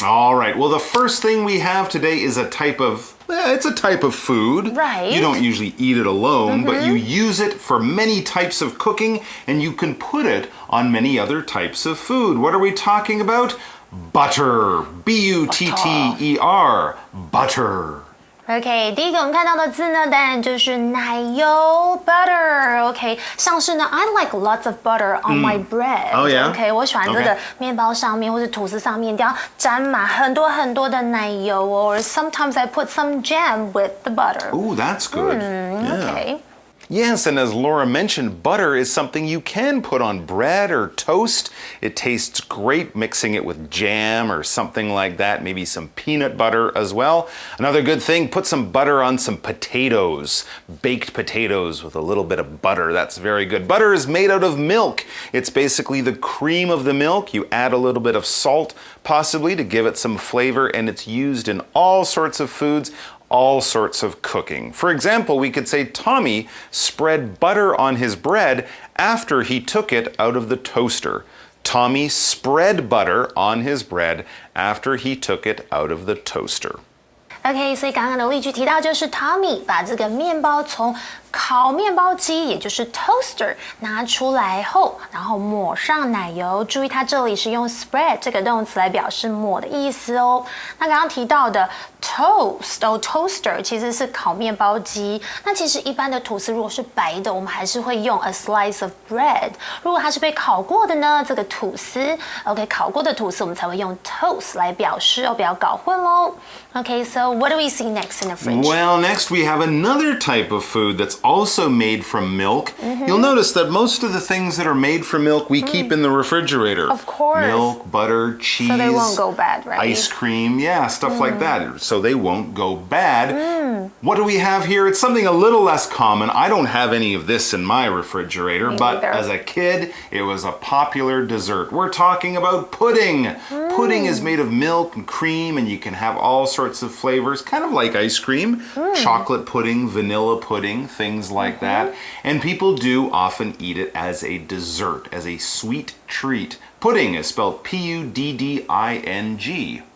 All right. Well, the first thing we have today is it's a type of food. Right. You don't usually eat it alone, but you use it for many types of cooking, and you can put it on many other types of food. What are we talking about? Butter. B-U-T-T-E-R. Butter.OK, 第一个我们看到的字呢，当然就是奶油 butter。OK， 像是呢 I like lots of butter on my bread. Oh yeah. OK， 我喜欢这个面包上面或是吐司上面一定要沾满很多很多的奶油哦。Or sometimes I put some jam with the butter. Oh, that's good. OK。Yes, and as Laura mentioned, butter is something you can put on bread or toast. It tastes great mixing it with jam or something like that, maybe some peanut butter as well. Another good thing, put some butter on some potatoes, baked potatoes with a little bit of butter. That's very good. Butter is made out of milk. It's basically the cream of the milk. You add a little bit of salt, possibly, to give it some flavor, and it's used in all sorts of foods. All sorts of cooking. For example, we could say Tommy spread butter on his bread after he took it out of the toaster. Tommy spread butter on his bread after he took it out of the toaster.OK， 所以刚刚的例句提到就是 Tommy 把这个面包从烤面包机，也就是 toaster 拿出来后，然后抹上奶油。注意它这里是用 spread 这个动词来表示抹的意思哦。那刚刚提到的 toaster 其实是烤面包机。那其实一般的吐司如果是白的，我们还是会用 a slice of bread。如果它是被烤过的呢，这个吐司 OK 烤过的吐司我们才会用 toast 来表示哦，不要搞混喽。Okay, so what do we see next in the fridge? Well, next we have another type of food that's also made from milk. You'll notice that most of the things that are made from milk we keep in the refrigerator. Of course. Milk, butter, cheese. So they won't go bad, right? Ice cream, yeah, stuff like that. So they won't go bad. What do we have here? It's something a little less common. I don't have any of this in my refrigerator, but as a kid, it was a popular dessert. We're talking about pudding. Pudding is made of milk and cream, and you can have all sorts of flavors, kind of like ice cream, chocolate pudding, vanilla pudding, things like that. And people do often eat it as a dessert, as a sweet treat. Pudding is spelled P-U-D-D-I-N-G.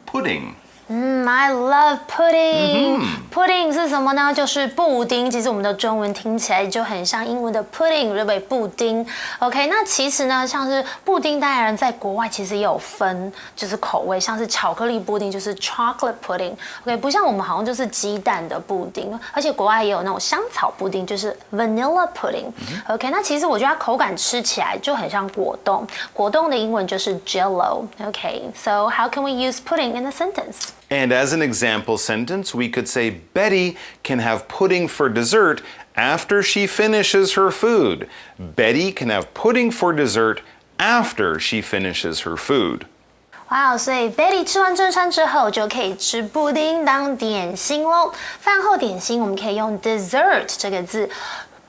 Pudding. I love pudding. Pudding 是什么呢？就是布丁。其实我们的中文听起来就很像英文的 pudding， 对不对？布丁。OK， 那其实呢，像是布丁，当然在国外其实也有分，就是口味，像是巧克力布丁就是 chocolate pudding。OK， 不像我们好像就是鸡蛋的布丁，而且国外也有那种香草布丁，就是 vanilla pudding。OK， 那其实我觉得它口感吃起来就很像果冻。果冻的英文就是 Jello。OK，so how can we use pudding in a sentence?And as an example sentence, we could say, Betty can have pudding for dessert after she finishes her food. Betty can have pudding for dessert after she finishes her food. 哇，所以 Betty 吃完正餐之后就可以吃布丁当点心咯。饭后点心我们可以用 dessert 这个字。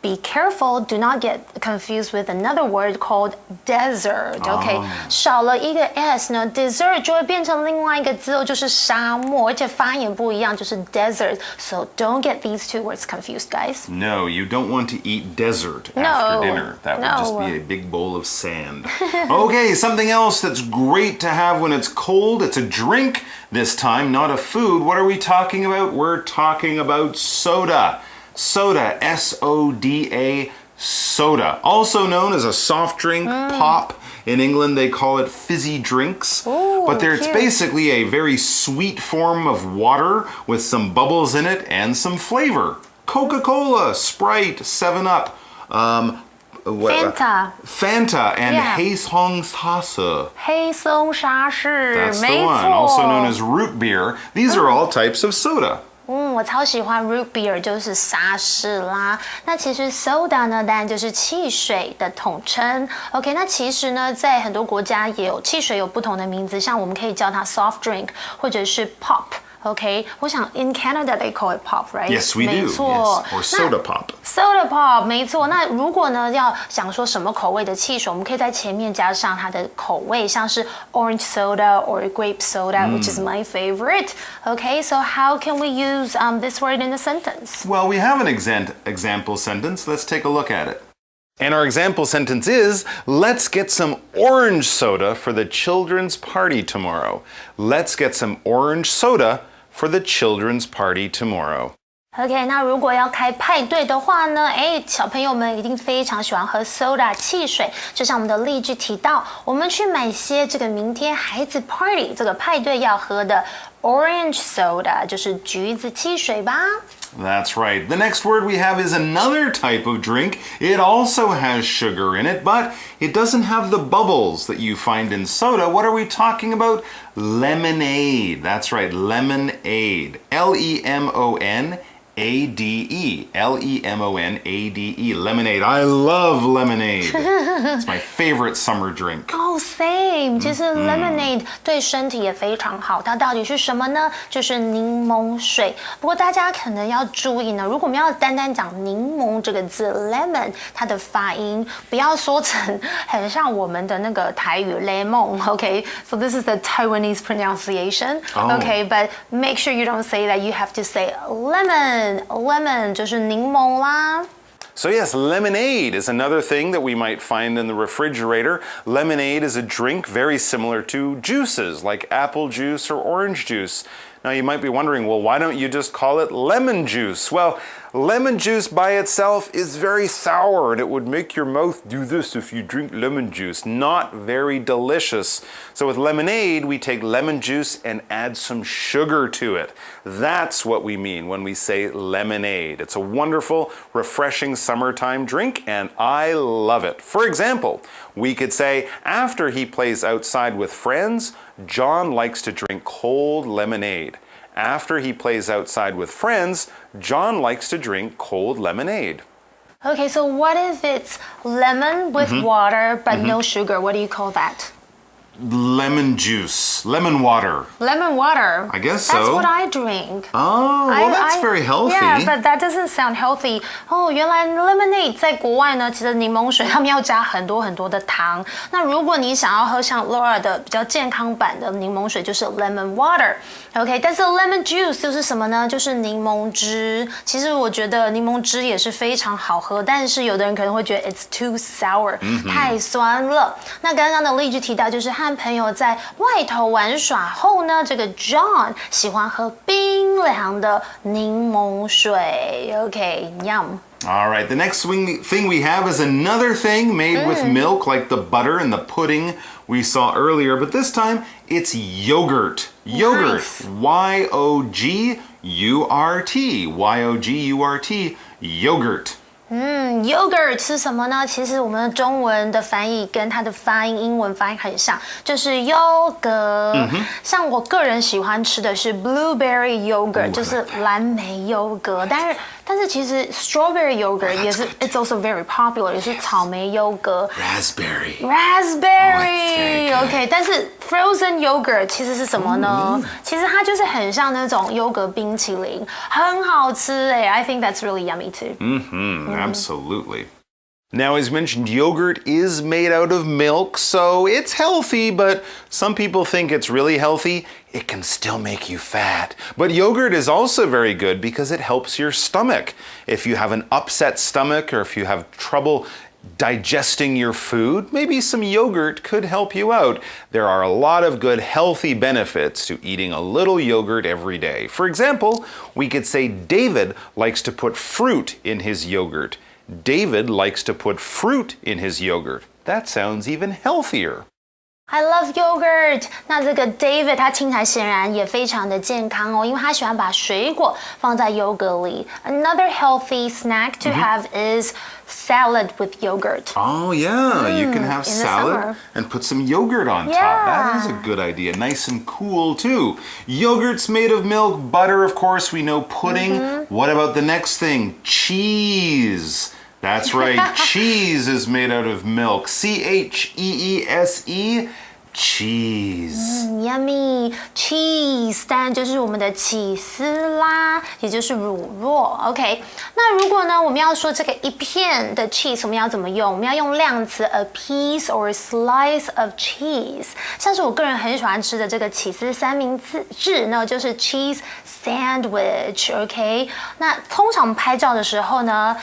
Be careful, do not get confused with another word called desert. OK， 少了一个 s 呢 ，dessert 就会变成另外一个字哦，就是沙漠，而且发音不一样，就是 desert. So don't get these two words confused, guys. No, you don't want to eat dessert after dinner. That would just be a big bowl of sand. Okay, something else that's great to have when it's cold. It's a drink this time, not a food. What are we talking about? We're talking about soda.Soda, S-O-D-A, soda. Also known as a soft drink, pop. In England, they call it fizzy drinks. Ooh, but it's basically a very sweet form of water with some bubbles in it and some flavor. Coca-Cola, Sprite, 7-Up, Fanta and 黑松沙士. 黑松沙士 That's the one. Also known as root beer. These are all types of soda.我超喜欢 root beer， 就是沙士啦。那其实 soda 呢，当然就是汽水的统称。OK， 那其实呢，在很多国家也有汽水有不同的名字，像我们可以叫它 soft drink 或者是 pop。OK， 我想 in Canada they call it pop, right? Yes, we do. 没错 Yes. Or soda pop. Soda pop， 没错。那如果呢要想说什么口味的汽水，我们可以在前面加上它的口味，像是 orange soda or grape soda, which is my favorite. Okay, so how can we use this word in a sentence? Well, we have an example sentence. Let's take a look at it. And our example sentence is, let's get some orange soda for the children's party tomorrow. Let's get some orange soda for the children's party tomorrow. OK， 那如果要开派对的话呢，小朋友们一定非常喜欢喝 soda 汽水，就像我们的例句提到，我们去买些这个明天孩子 party 这个派对要喝的 orange soda， 就是橘子汽水吧。That's right. The next word we have is another type of drink. It also has sugar in it, but it doesn't have the bubbles that you find in soda. What are we talking about? Lemonade. That's right, lemonade. Lemonade. Lemonade. Lemonade. I love lemonade. It's my favorite summer drink. Oh, same. 其实 lemonade 对身体也非常好。它到底是什么呢？就是柠檬水。不过大家可能要注意呢，如果我们要单单讲柠檬这个字 lemon， 它的发音不要说成很像我们的那个台语 lemon. Okay, so this is the Taiwanese pronunciation. Okay, but make sure you don't say that. You have to say lemon 就是柠檬啦。So yes, lemonade is another thing that we might find in the refrigerator. Lemonade is a drink very similar to juices like apple juice or orange juice. Now you might be wondering, well, why don't you just call it lemon juice? Well, lemon juice by itself is very sour and it would make your mouth do this if you drink lemon juice. Not very delicious. So with lemonade, we take lemon juice and add some sugar to it. That's what we mean when we say lemonade. It's a wonderful, refreshing summertime drink and I love it. For example, we could say, after he plays outside with friends, John likes to drink cold lemonade. After he plays outside with friends, John likes to drink cold lemonade. Okay, so what if it's lemon with water but no sugar? What do you call that? Lemon juice, lemon water. Lemon water. I guess That's so. what I drink. Oh, well, that's very healthy. Yeah, but that doesn't sound healthy. 原来 lemonade 在国外呢，其实柠檬水他们要加很多很多的糖。那如果你想要喝像 Laura 的比较健康版的柠檬水，就是 lemon water。OK， 但是 lemon juice 就是什么呢？就是柠檬汁。其实我觉得柠檬汁也是非常好喝，但是有的人可能会觉得 it's too sour，太酸了。那刚刚的例句提到，就是和朋友在外头玩耍后呢，这个 John 喜欢喝冰凉的柠檬水。OK, yum. All right, the next thing we have is another thing made with milk, like the butter and the pudding we saw earlier, but this time it's yogurt. Yogurt. Nice. Y-O-G-U-R-T. Y-O-G-U-R-T. Yogurt. Yogurt 是什么呢？其实我们中文的翻译跟它的发音，英文发音很像，就是优格。像我个人喜欢吃的是 blueberry yogurt，就是蓝莓优格。但是其实 strawberry yogurt 也是 it's also very popular， 也是草莓优格。Raspberry. OK， 但是 frozen yogurt 其实是什么呢？其实它就是很像那种优格冰淇淋，很好吃I think that's really yummy too. Absolutely. Now, as mentioned, yogurt is made out of milk, so it's healthy, but some people think it's really healthy. It can still make you fat. But yogurt is also very good because it helps your stomach. If you have an upset stomach or if you have trouble digesting your food, maybe some yogurt could help you out. There are a lot of good healthy benefits to eating a little yogurt every day. For example, we could say David likes to put fruit in his yogurt. David likes to put fruit in his yogurt. That sounds even healthier. I love yogurt. 那这个 David 他听起来显然也非常的健康因为他喜欢把水果放在优格里。Another healthy snack to have is salad with yogurt. Oh yeah, you can have salad and put some yogurt on top. That is a good idea. Nice and cool too. Yogurt's made of milk, butter, of course, we know pudding. What about the next thing? Cheese. That's right, cheese is made out of milk. C-H-E-E-S-E. Cheese. Yummy cheese， 当然就是我们的起司啦，也就是乳酪。OK， 那如果呢，我们要说这个一片的 cheese， 我们要怎么用？我们要用量词 a piece or a slice of cheese。像是我个人很喜欢吃的这个起司三明治呢，就是 cheese sandwich。OK， 那通常拍照的时候呢，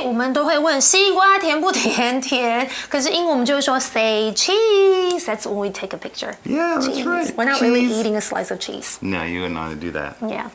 我们都会问西瓜甜不甜？甜。可是英文我们就会说 say cheese。That's when we take a picture. Yeah, that's cheese. right. We're not cheese. really eating a slice of cheese. No, you wouldn't want to do that. Yeah.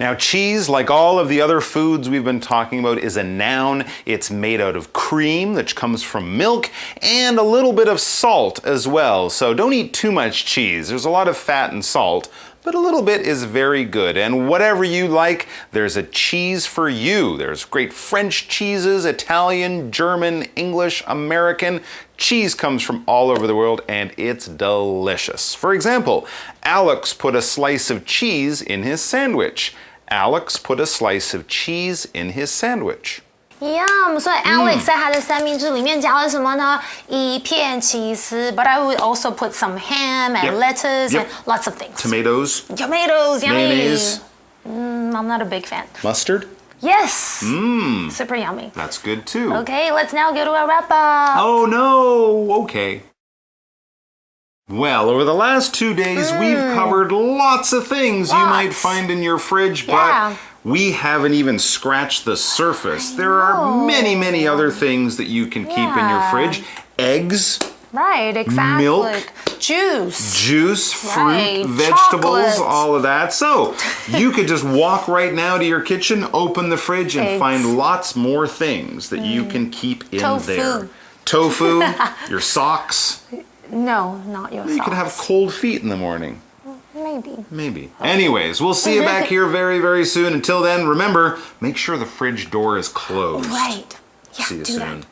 Now, cheese, like all of the other foods we've been talking about, is a noun. It's made out of cream that comes from milk and a little bit of salt as well. So don't eat too much cheese. There's a lot of fat and salt, but a little bit is very good. And whatever you like, there's a cheese for you. There's great French cheeses, Italian, German, English, American. Cheese comes from all over the world and it's delicious. For example, Alex put a slice of cheese in his sandwich. Alex put a slice of cheese in his sandwich. Yum! 所以 Alex 在他的三明治里面加了什么呢？一片起司 ，but I would also put some ham and lettuce and lots of things. Tomatoes. Tomatoes, yummy. Mayonnaise. I'm not a big fan. Mustard. Yes. Super yummy. That's good too. Okay, let's now go to our wrap up. Oh no! Okay. Well, over the last 2 days, we've covered lots of things you might find in your fridge, but we haven't even scratched the surface. There are many, many other things that you can keep in your fridge. Eggs. Right, exactly. Milk. Juice, fruit, vegetables, chocolate. all of that. So you could just walk right now to your kitchen, open the fridge, and find lots more things that you can keep in there. Tofu, your socks. No, not your socks. You could have cold feet in the morning. Maybe. Okay. Anyways, we'll see you back here very, very soon. Until then, remember, make sure the fridge door is closed. Right. Yeah, See you do soon. that.